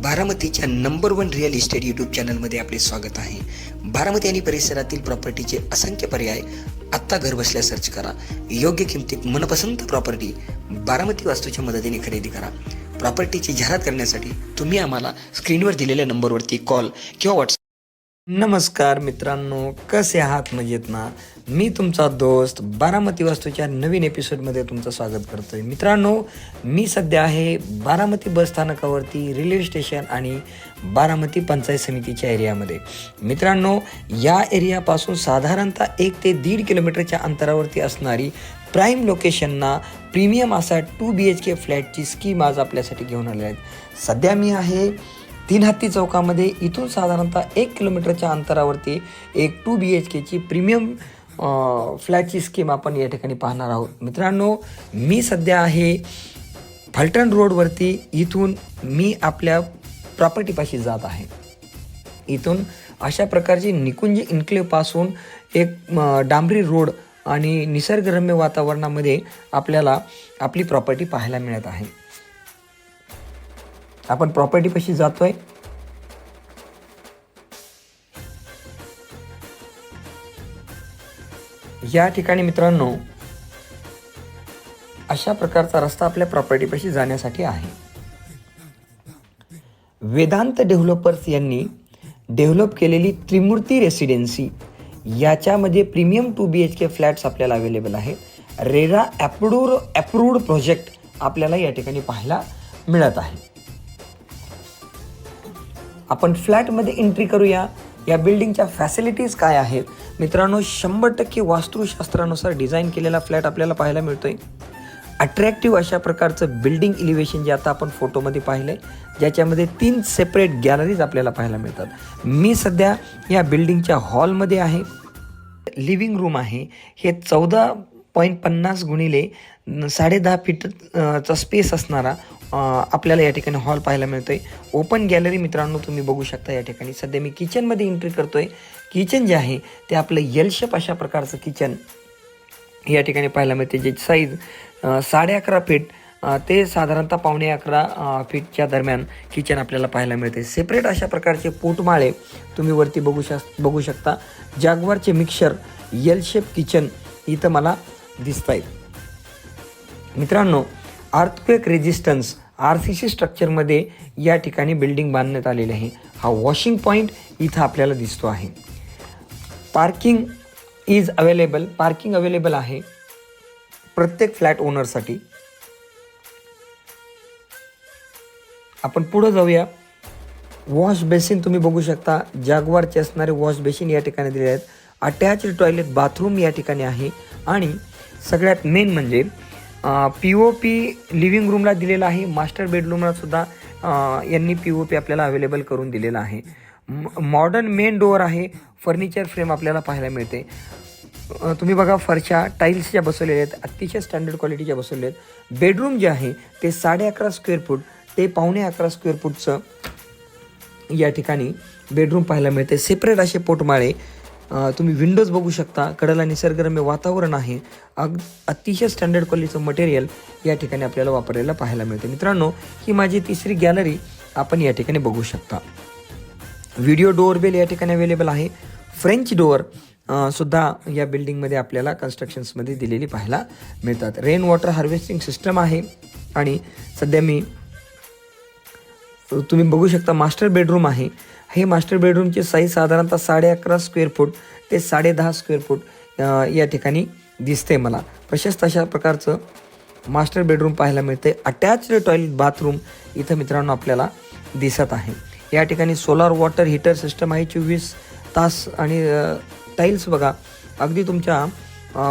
बारामतीच्या number 1 real estate YouTube चॅनलमध्ये आपले स्वागत आहे. बारामती आणि परिसरातील प्रॉपर्टीचे असंख्य पर्याय आत्ता घर बसल्या सर्च करा. योग्य किमतीत मनपसंत प्रॉपर्टी बारामती वास्तूच्या मदतीने खरेदी करा. प्रॉपर्टीची जाहिरात करण्यासाठी तुम्ही आम्हाला स्क्रीनवर दिलेल्या नंबरवरती कॉल किंवा व्हॉट्सअप. नमस्कार मित्रांनो, कसे आहात? मजेत ना? मी तुमचा दोस्त बारामती वास्तूच्या नवीन एपिसोडमध्ये तुमचं स्वागत करतोय. मित्रांनो, मी सध्या आहे बारामती बस स्थानकावरती, रेल्वे स्टेशन आणि बारामती पंचायत समितीच्या एरियामध्ये. मित्रांनो, या एरियापासून साधारणतः 1 ते 1.5 किलोमीटरच्या अंतरावरती असणारी प्राईम लोकेशनना प्रीमियम असा 2 BHK फ्लॅटची स्कीम आज आपल्यासाठी घेऊन आलेल्या आहेत. सध्या मी आहे 3 हत्ती चौकामध्ये. इथून साधारणतः 1 किलोमीटरच्या अंतरावरती एक 2 BHKची प्रीमियम फ्लॅटची स्कीम आपण या ठिकाणी पाहणार आहोत. मित्रांनो, मी सध्या आहे फलटण रोडवरती. इथून मी आपल्या प्रॉपर्टीपाशी जात आहे. इथून अशा प्रकारची निकुंज इन्क्लेव्हपासून एक डांबरी रोड आणि निसर्गरम्य वातावरणामध्ये आपल्याला आपली प्रॉपर्टी पाहायला मिळत आहे. आपण प्रॉपर्टीपाशी जातोय. या ठिकाणी मित्रांनो अशा प्रकारचा रस्ता आपल्या प्रॉपर्टीपाशी जाण्यासाठी आहे. वेदांत डेव्हलपर्स यांनी डेव्हलप केलेली त्रिमूर्ती रेसिडेन्सी, याच्यामध्ये प्रीमियम 2 BHK फ्लॅट्स आपल्याला अवेलेबल आहे. रेरा अप्रूव्ड प्रोजेक्ट आपल्याला या ठिकाणी पाहायला मिळत आहे. आपण फ्लॅटमध्ये एंट्री करूया. या बिल्डिंगच्या फॅसिलिटीज काय आहेत? मित्रांनो, 100% वास्तुशास्त्रानुसार डिझाईन केलेला फ्लॅट आपल्याला पाहायला मिळतोय. अट्रॅक्टिव्ह अशा प्रकारचं बिल्डिंग इलिव्हेशन जे आता आपण फोटोमध्ये पाहिलं आहे, ज्याच्यामध्ये 3 सेपरेट गॅलरीज आपल्याला पाहायला मिळतात. मी सध्या या बिल्डिंगच्या हॉलमध्ये आहे. लिव्हिंग रूम आहे. हे 14.50 गुणिले 10.5 फीटचा स्पेस असणारा आपल्याला या ठिकाणी हॉल पाहायला मिळतोय. ओपन गॅलरी मित्रांनो तुम्ही बघू शकता. या ठिकाणी सध्या मी किचनमध्ये एंट्री करतोय. किचन जे आहे ते आपलं एल शेप अशा प्रकारचं किचन या ठिकाणी पाहायला मिळते, ज्याची साईज 11.5 फीट ते साधारणतः 11.25 फीटच्या दरम्यान किचन आपल्याला पाहायला मिळते. सेपरेट अशा प्रकारचे पोटमाळे तुम्ही वरती बघू शकता. जॅग्वारचे मिक्सर एल शेप किचन इथं मला दिसत आहेत. मित्रांनो, अर्थक्वेक रेजिस्टन्स RCC स्ट्रक्चरमध्ये या ठिकाणी बिल्डिंग बांधण्यात आलेली आहे. हा वॉशिंग पॉईंट इथं आपल्याला दिसतो आहे. पार्किंग अवेलेबल आहे प्रत्येक फ्लॅट ओनरसाठी. आपण पुढे जाऊया. वॉश बेसिन तुम्ही बघू शकता. जॅग्वारचे असणारे वॉश बेसिन या ठिकाणी दिले आहेत. अटॅच्ड टॉयलेट बाथरूम या ठिकाणी आहे. आणि सगळ्यात मेन म्हणजे POP लिव्हिंग रूमला दिलेला आहे. मास्टर बेडरूमला सुद्धा यांनी POP आपल्याला अवेलेबल करून दिलेला आहे. मॉडर्न मेन डोअर आहे. फर्निचर फ्रेम आपल्याला पाहायला मिळते. तुम्ही बघा, फरशा टाईल्सच्या बसवलेल्या आहेत, अतिशय स्टँडर्ड क्वालिटीच्या बसवलेल्या आहेत. बेडरूम जे आहे ते 11.5 स्क्वेअर फूट ते 11.25 स्क्वेअर फूटचं या ठिकाणी बेडरूम पाहायला मिळते. सेपरेट असे पोटमाळे तुम्ही विंडोज बघू शकता. कडेला निसर्गरम्य वातावरण आहे. अतिशय स्टँडर्ड क्वालिटीचं मटेरियल या ठिकाणी आपल्याला वापरलेलं पाहायला मिळते. मित्रांनो, ही माझी 3री गॅलरी आपण या ठिकाणी बघू शकता. व्हिडिओ डोअरबेल या ठिकाणी अवेलेबल आहे. फ्रेंच डोअर सुद्धा या बिल्डिंगमध्ये आपल्याला कन्स्ट्रक्शन्समध्ये दिलेली पाहायला मिळतात. रेन वॉटर हार्वेस्टिंग सिस्टम आहे. आणि सध्या तुम्ही बघू शकता मास्टर बेडरूम आहे. हे मास्टर बेडरूमची साईज साधारणतः 11.5 स्क्वेअर फूट ते 10.5 स्क्वेअर फूट या ठिकाणी दिसते मला. प्रशस्त अशा प्रकारचं मास्टर बेडरूम पाहायला मिळते. अटॅच्ड टॉयलेट बाथरूम इथं मित्रांनो आपल्याला दिसत आहे. या ठिकाणी सोलार वॉटर हीटर सिस्टम आहे 24 तास. आणि टाईल्स बघा, अगदी तुमच्या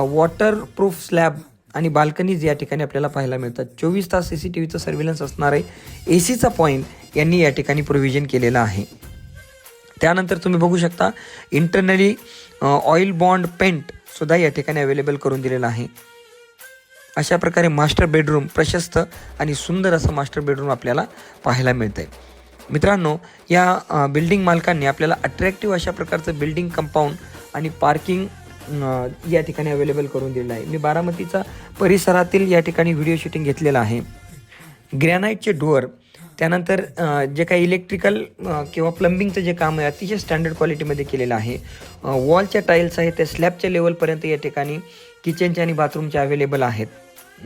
वॉटरप्रूफ स्लॅब आणि बाल्कनीज या ठिकाणी आपल्याला पाहायला मिळतात. 24 तास CCTVचं सर्व्हिलन्स असणार आहे. ACचा पॉईंट यांनी या ठिकाणी प्रोव्हिजन केलेलं आहे. त्यानंतर तुम्ही बघू शकता इंटरनली ऑइल बॉन्ड पेंट सुद्धा या ठिकाणी अवेलेबल करून दिलेलं आहे. अशा प्रकारे मास्टर बेडरूम, प्रशस्त आणि सुंदर असं मास्टर बेडरूम आपल्याला पाहायला मिळतंय. मित्रांनो, या बिल्डिंग मालकांनी आपल्याला अट्रॅक्टिव्ह अशा प्रकारचं बिल्डिंग कंपाऊंड आणि पार्किंग या ठिकाणी अवेलेबल करून दिलेलं आहे. मी बारामतीचा परिसरातील या ठिकाणी व्हिडिओ शूटिंग घेतलेला आहे. ग्रॅनाईटचे डोअर त्यानंतर जे काही इलेक्ट्रिकल किंवा प्लंबिंगचं जे काम आहे अतिशय स्टँडर्ड क्वालिटीमध्ये केलेलं आहे. वॉलच्या टाईल्स आहेत त्या स्लॅबच्या लेवलपर्यंत या ठिकाणी किचनच्या आणि बाथरूमच्या अवेलेबल आहेत.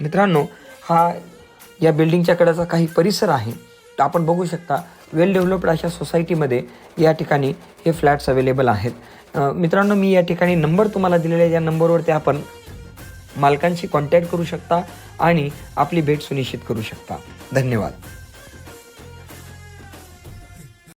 मित्रांनो, हा या बिल्डिंगच्या कडेचा काही परिसर आहे. तर आपण बघू शकता वेल डेव्हलप्ड अशा सोसायटीमध्ये या ठिकाणी हे फ्लॅट्स अवेलेबल आहेत. मित्रांनो, मी या ठिकाणी नंबर तुम्हाला दिलेला आहे. या नंबरवरती आपण मालकांशी कॉन्टॅक्ट करू शकता आणि आपली भेट सुनिश्चित करू शकता. धन्यवाद.